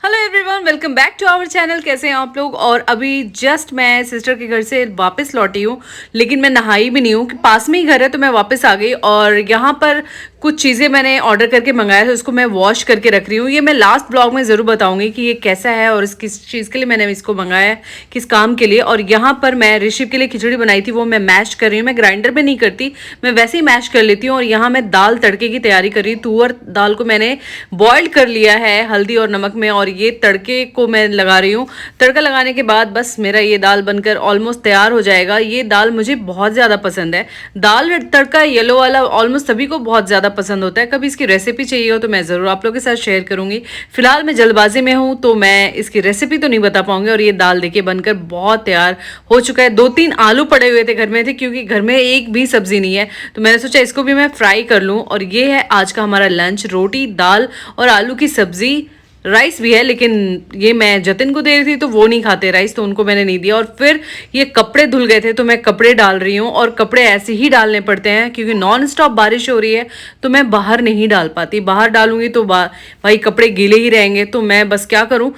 Hello everyone, welcome back to our channel. कैसे हैं आप लोग। और अभी जस्ट मैं सिस्टर के घर से वापस लौटी हूँ, लेकिन मैं नहाई भी नहीं हूँ कि पास में ही घर है, तो मैं वापस आ गई। और यहाँ पर कुछ चीज़ें मैंने ऑर्डर करके मंगाया था, उसको मैं वॉश करके रख रही हूँ। ये मैं लास्ट ब्लॉग में ज़रूर बताऊंगी कि ये कैसा है और इस किस चीज़ के लिए मैंने इसको मंगाया है, किस काम के लिए। और यहाँ पर मैं ऋषि के लिए खिचड़ी बनाई थी, वो मैं मैश कर रही हूँ। मैं ग्राइंडर में नहीं करती, मैं वैसे ही मैश कर लेती हूँ। और यहाँ मैं दाल तड़के की तैयारी कर रही हूँ। तुअर दाल को मैंने बॉइल्ड कर लिया है हल्दी और नमक में, और ये तड़के को मैं लगा रही हूँ। तड़का लगाने के बाद बस मेरा ये दाल बनकर ऑलमोस्ट तैयार हो जाएगा। ये दाल मुझे बहुत ज़्यादा पसंद है। दाल तड़का येलो वाला ऑलमोस्ट सभी को बहुत ज़्यादा पसंद होता है। कभी इसकी रेसिपी चाहिए हो तो मैं ज़रूर आप लोगों के साथ शेयर करूँगी। फिलहाल मैं जल्दबाजी में हूँ तो मैं इसकी रेसिपी तो नहीं बता पाऊंगी। और ये दाल देखिए बनकर बहुत तैयार हो चुका है। 2-3 आलू पड़े हुए थे घर में थे, क्योंकि घर में एक भी सब्जी नहीं है, तो मैंने सोचा इसको भी मैं फ्राई कर लूँ। और ये है आज का हमारा लंच, रोटी दाल और आलू की सब्जी। राइस भी है, लेकिन ये मैं जतिन को दे रही थी तो वो नहीं खाते राइस, तो उनको मैंने नहीं दिया। और फिर ये कपड़े धुल गए थे तो मैं कपड़े डाल रही हूँ। और कपड़े ऐसे ही डालने पड़ते हैं क्योंकि नॉन स्टॉप बारिश हो रही है, तो मैं बाहर नहीं डाल पाती। बाहर डालूंगी तो भाई कपड़े गीले ही रहेंगे। तो मैं बस क्या करूँ,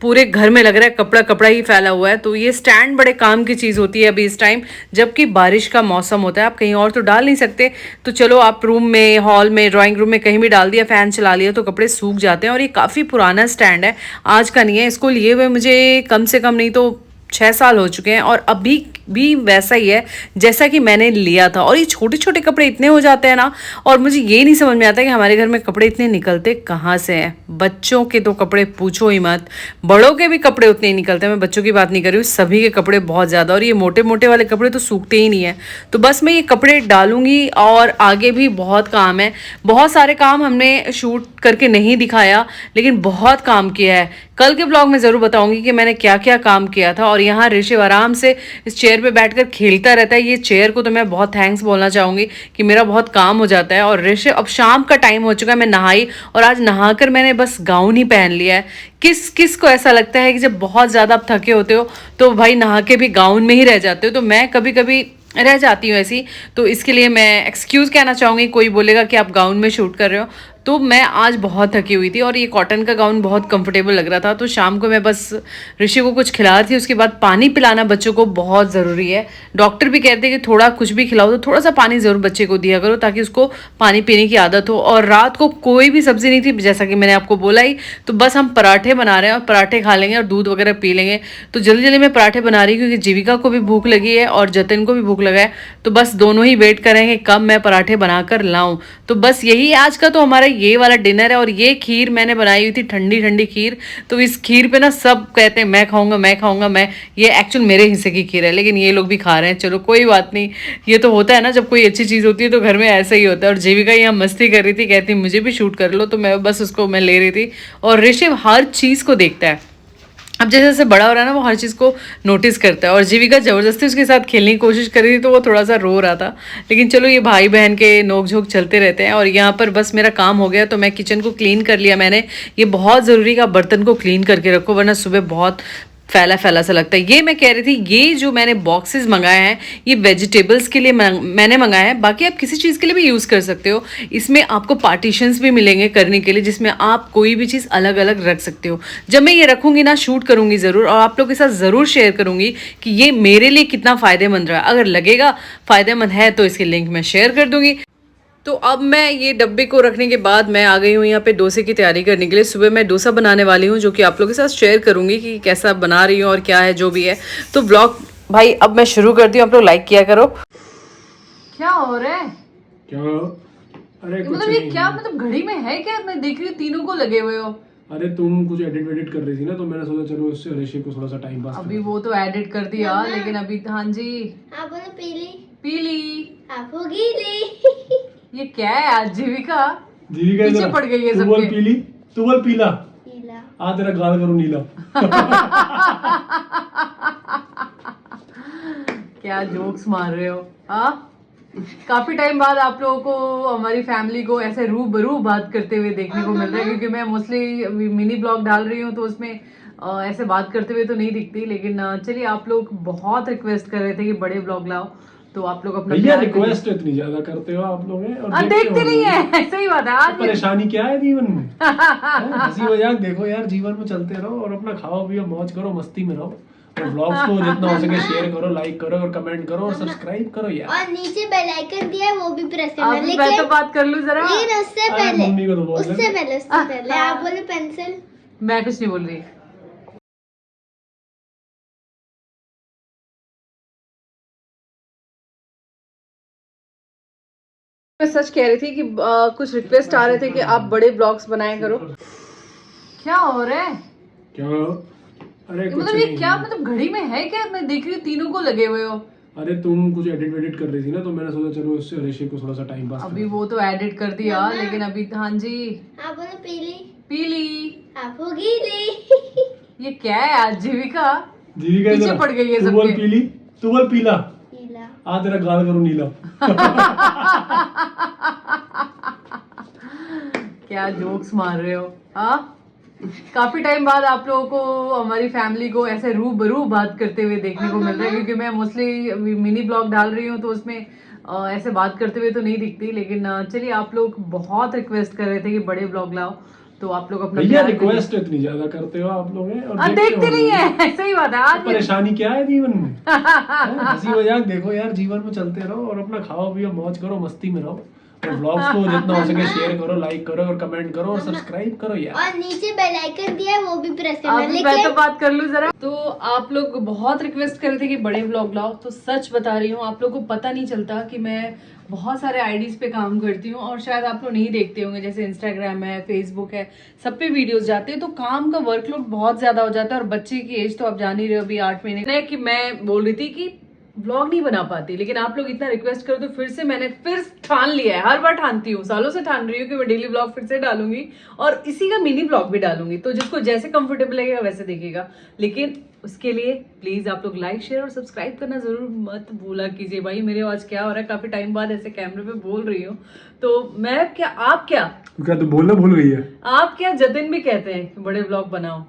पूरे घर में लग रहा है कपड़ा कपड़ा ही फैला हुआ है। तो ये स्टैंड बड़े काम की चीज़ होती है अभी इस टाइम, जबकि बारिश का मौसम होता है। आप कहीं और तो डाल नहीं सकते, तो चलो आप रूम में, हॉल में, ड्राइंग रूम में कहीं भी डाल दिया, फैन चला लिया तो कपड़े सूख जाते हैं। और ये काफ़ी पुराना स्टैंड है, आज का नहीं है। इसको लिए हुए मुझे कम से कम नहीं तो 6 साल हो चुके हैं, और अभी भी वैसा ही है जैसा कि मैंने लिया था। और ये छोटे छोटे कपड़े इतने हो जाते हैं ना, और मुझे ये नहीं समझ में आता कि हमारे घर में कपड़े इतने निकलते कहाँ से हैं। बच्चों के तो कपड़े पूछो ही मत, बड़ों के भी कपड़े उतने ही निकलते हैं। मैं बच्चों की बात नहीं कर रही हूँ, सभी के कपड़े बहुत ज़्यादा। और ये मोटे मोटे वाले कपड़े तो सूखते ही नहीं है। तो बस मैं ये कपड़े डालूंगी, और आगे भी बहुत काम है। बहुत सारे काम हमने शूट करके नहीं दिखाया, लेकिन बहुत काम किया है। कल के ब्लॉग में ज़रूर बताऊंगी कि मैंने क्या क्या काम किया था। और यहाँ ऋषि आराम से इस चेयर पे बैठकर खेलता रहता है। ये चेयर को तो मैं बहुत थैंक्स बोलना चाहूँगी कि मेरा बहुत काम हो जाता है। और ऋषि, अब शाम का टाइम हो चुका है, मैं नहाई, और आज नहाकर मैंने बस गाउन ही पहन लिया है। किस किस को ऐसा लगता है कि जब बहुत ज़्यादा आप थके होते हो तो भाई नहा के भी गाउन में ही रह जाते हो, तो मैं कभी कभी रह जाती हूँ ऐसी। तो इसके लिए मैं एक्सक्यूज़ कहना चाहूँगी। कोई बोलेगा कि आप गाउन में शूट कर रहे हो, तो मैं आज बहुत थकी हुई थी, और ये कॉटन का गाउन बहुत कंफर्टेबल लग रहा था। तो शाम को मैं बस ऋषि को कुछ खिला रही थी। उसके बाद पानी पिलाना बच्चों को बहुत ज़रूरी है। डॉक्टर भी कहते हैं कि थोड़ा कुछ भी खिलाओ तो थोड़ा सा पानी ज़रूर बच्चे को दिया करो, ताकि उसको पानी पीने की आदत हो। और रात को कोई भी सब्ज़ी नहीं थी, जैसा कि मैंने आपको बोला ही, तो बस हम पराठे बना रहे हैं, और पराठे खा लेंगे और दूध वगैरह पी लेंगे। तो जल्दी जल्दी मैं पराठे बना रही हूँ, क्योंकि जीविका को भी भूख लगी है और जतिन को भी भूख लगा है। तो बस दोनों ही वेट करेंगे कब मैं पराठे बनाकर लाऊं। तो बस यही आज का तो हमारा ये वाला डिनर है। और ये खीर मैंने बनाई हुई थी, ठंडी ठंडी खीर। तो इस खीर पे ना सब कहते हैं मैं खाऊंगा मैं खाऊंगा मैं, ये एक्चुअल मेरे हिस्से की खीर है, लेकिन ये लोग भी खा रहे हैं। चलो कोई बात नहीं, ये तो होता है ना, जब कोई अच्छी चीज़ होती है तो घर में ऐसा ही होता है। और जीविका यहाँ मस्ती कर रही थी, कहती मुझे भी शूट कर लो, तो मैं बस उसको मैं ले रही थी। और ऋषभ हर चीज़ को देखता है, अब जैसे जैसे बड़ा हो रहा है ना, वो हर चीज़ को नोटिस करता है। और जीविका ज़बरदस्ती उसके साथ खेलने की कोशिश कर रही थी, तो वो थोड़ा सा रो रहा था। लेकिन चलो, ये भाई बहन के नोक झोंक चलते रहते हैं। और यहाँ पर बस मेरा काम हो गया, तो मैं किचन को क्लीन कर लिया मैंने। ये बहुत ज़रूरी का बर्तन को क्लीन करके रखो, वरना सुबह बहुत फैला फैला सा लगता है। ये मैं कह रही थी, ये जो मैंने बॉक्सेस मंगाए हैं, ये वेजिटेबल्स के लिए मैंने मंगाए हैं। बाकी आप किसी चीज़ के लिए भी यूज़ कर सकते हो। इसमें आपको पार्टीशंस भी मिलेंगे करने के लिए, जिसमें आप कोई भी चीज़ अलग अलग रख सकते हो। जब मैं ये रखूँगी ना, शूट करूँगी ज़रूर, और आप लोग के साथ ज़रूर शेयर करूँगी कि ये मेरे लिए कितना फ़ायदेमंद रहा। अगर लगेगा फ़ायदेमंद है तो इसकी लिंक मैं शेयर कर दूँगी। तो अब मैं ये डब्बे को रखने के बाद मैं आ गई हूँ यहाँ पे डोसे की तैयारी करने के लिए। सुबह मैं डोसा बनाने वाली हूँ, जो कि आप लोगों के साथ शेयर करूँगी कि कैसा बना रही हूँ और क्या है जो भी है। तो ब्लॉग भाई अब मैं शुरू करती हूँ, आप लोग लाइक किया करो। क्या हो रहा है? क्या? अरे मतलब ये क्या, मतलब घड़ी में है क्या? मैं देख रही हूँ तीनों को लगे हुए हो। अरे तुम कुछ एडिट वेडिट कर रही थी ना, तो मैंने सोचा चलो इससे ऋषि को थोड़ा सा टाइम पास अभी वो तो एडिट कर दिया, लेकिन अभी हाँ जी, आप बोलो पीली, पीली, आप हो गीली। ये क्या है आज जीविका जीविका पीछे पड़ गई है तू बोल सबके। पीली, तू बोल पीला। पीला। आ तेरा गाल करूँ नीला। क्या जोक्स मार रहे हो? हाँ, काफी टाइम बाद आप लोगों को, हमारी फैमिली को ऐसे रूबरू बात करते हुए देखने को मिल रहा है, क्योंकि मैं मोस्टली मिनी ब्लॉग डाल रही हूँ, तो उसमें ऐसे बात करते हुए तो नहीं दिखती। लेकिन चलिए, आप लोग बहुत रिक्वेस्ट कर रहे थे कि बड़े ब्लॉग लाओ, तो आप लोग अपना भैया प्यार करिए। रिक्वेस्ट इतनी ज्यादा करते हो आप लोग हैं और देखते नहीं है सही बात है आज परेशानी क्या है जीवन में हैं? हंसी मजाक देखो यार, जीवन में चलते रहो और अपना खाओ पियो मौज करो मस्ती में रहो और व्लॉग्स को जितना हो सके शेयर करो, लाइक करो और कमेंट करो और सब्सक्राइब करो यार। और नीचे बेल आइकन दिया है वो भी प्रेस करना। अभी मैं तो बात कर लूं जरा। लेकिन उससे अरे पहले मम्मी को तो बोल उससे पहले आप बोले पेंसिल। मैं कुछ नहीं बोल रही। मैं सच कह रही थी कि कुछ रिक्वेस्ट आ रहे थे कि आप बड़े ब्लॉग्स बनाया करो। क्या हो रहा है? क्या? अरे कुछ मतलब ये नहीं। क्या मतलब घड़ी में है क्या? मैं देख रही हूँ तीनों को लगे हुए हो। अरे तुम कुछ एडिट कर रही थी ना, तो मैंने सोचा चलो इससे ऋषि को थोड़ा सा टाइम पास अभी वो तो एडिट कर दिया लेकिन अभी हाँ जी आप बोले पीली। पीली। आप हो गीली। ये क्या है आज जीविका जीविका पीछे इधर आ। पड़ गई है तू बोल सबके। पीली, तू बोल पीला। पीला। आ तेरा गाल करूँ नीला। क्या जोक्स मार रहे हो? हाँ काफी टाइम बाद आप लोगों को हमारी फैमिली को ऐसे रूबरू बात करते हुए देखने को मिल रहा है क्योंकि मैं मोस्टली मिनी ब्लॉग डाल रही हूँ तो उसमें ऐसे बात करते हुए तो नहीं दिखती। लेकिन चलिए आप लोग बहुत रिक्वेस्ट कर रहे थे कि बड़े ब्लॉग लाओ तो आप लोग अपना भैया प्यार करिए। रिक्वेस्ट इतनी ज्यादा करते हो आप लोग हैं और देखते नहीं है सही बात है आज परेशानी क्या है जीवन में हैं? हंसी मजाक देखो यार, जीवन में चलते रहो और अपना खाओ पियो मौज करो मस्ती में रहो और व्लॉग्स को जितना हो सके शेयर करो, लाइक करो और कमेंट करो और सब्सक्राइब करो यार। और नीचे बेल आइकन दिया है वो भी प्रेस करना। अभी मैं तो बात कर लूं जरा। तो आप लोग बहुत रिक्वेस्ट कर रहे थे कि बड़े ब्लॉग लाओ तो सच बता रही हूँ आप लोग को पता नहीं चलता कि मैं बहुत सारे आईडीज पे काम करती हूँ और शायद आप लोग नहीं देखते होंगे। जैसे इंस्टाग्राम है, फेसबुक है, सब पे वीडियोस जाते हैं तो काम का वर्कलोड बहुत ज्यादा हो जाता है। और बच्चे की एज तो आप जान ही रहे हो अभी 8 महीने कि मैं बोल रही थी कि व्लॉग नहीं बना पाती लेकिन आप लोग इतना रिक्वेस्ट करो तो फिर से मैंने ठान लिया है। हर बार ठानती हूँ, सालों से ठान रही हूँ कि मैं डेली व्लॉग फिर से डालूंगी और इसी का मिनी व्लॉग भी डालूंगी तो जिसको जैसे कंफर्टेबल लगेगा वैसे देखेगा। लेकिन उसके लिए प्लीज आप लोग लाइक शेयर और सब्सक्राइब करना जरूर मत भूला कीजिए। भाई मेरे आज क्या हो रहा है, काफी टाइम बाद ऐसे कैमरे पे बोल रही हूँ तो मैं क्या आप क्या तू बोलना भूल गई है? आप क्या जतिन भी कहते हैं कि बड़े ब्लॉग बनाओ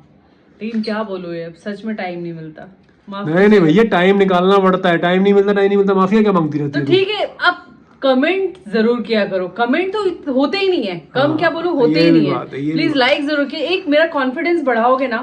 लेकिन क्या बोलो ये सच में टाइम नहीं मिलता। नहीं भैया टाइम निकालना पड़ता है, टाइम नहीं मिलता माफिया क्या मांगती रहती तो है? ठीक है आप कमेंट जरूर किया करो। कमेंट तो होते ही नहीं है, कम क्या बोलूं होते ही नहीं है। प्लीज लाइक जरूर किए, एक मेरा कॉन्फिडेंस बढ़ाओगे ना।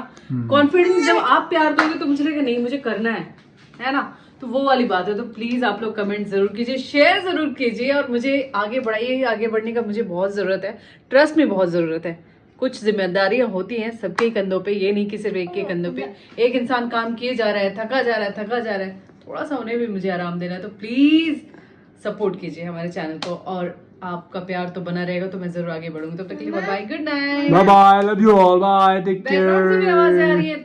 कॉन्फिडेंस जब आप प्यार दोगे तो मुझे लगेगा नहीं मुझे करना है ना, तो वो वाली बात है। तो प्लीज आप लोग कमेंट जरूर कीजिए, शेयर जरूर कीजिए और मुझे आगे बढ़ाइए। आगे बढ़ने का मुझे बहुत जरूरत है, ट्रस्ट में बहुत जरूरत है। कुछ जिम्मेदारियां होती हैं सबके कंधों पे, ये नहीं कि सिर्फ एक के कंधों पे। एक इंसान काम किए जा रहा है, थका जा रहा है, थोड़ा सा उन्हें भी मुझे आराम देना है। तो प्लीज सपोर्ट कीजिए हमारे चैनल को और आपका प्यार तो बना रहेगा तो मैं जरूर आगे बढ़ूंगी। तब तक के लिए bye, good night. Bye bye, love you all, bye, take background से भी आवाज आ रही है।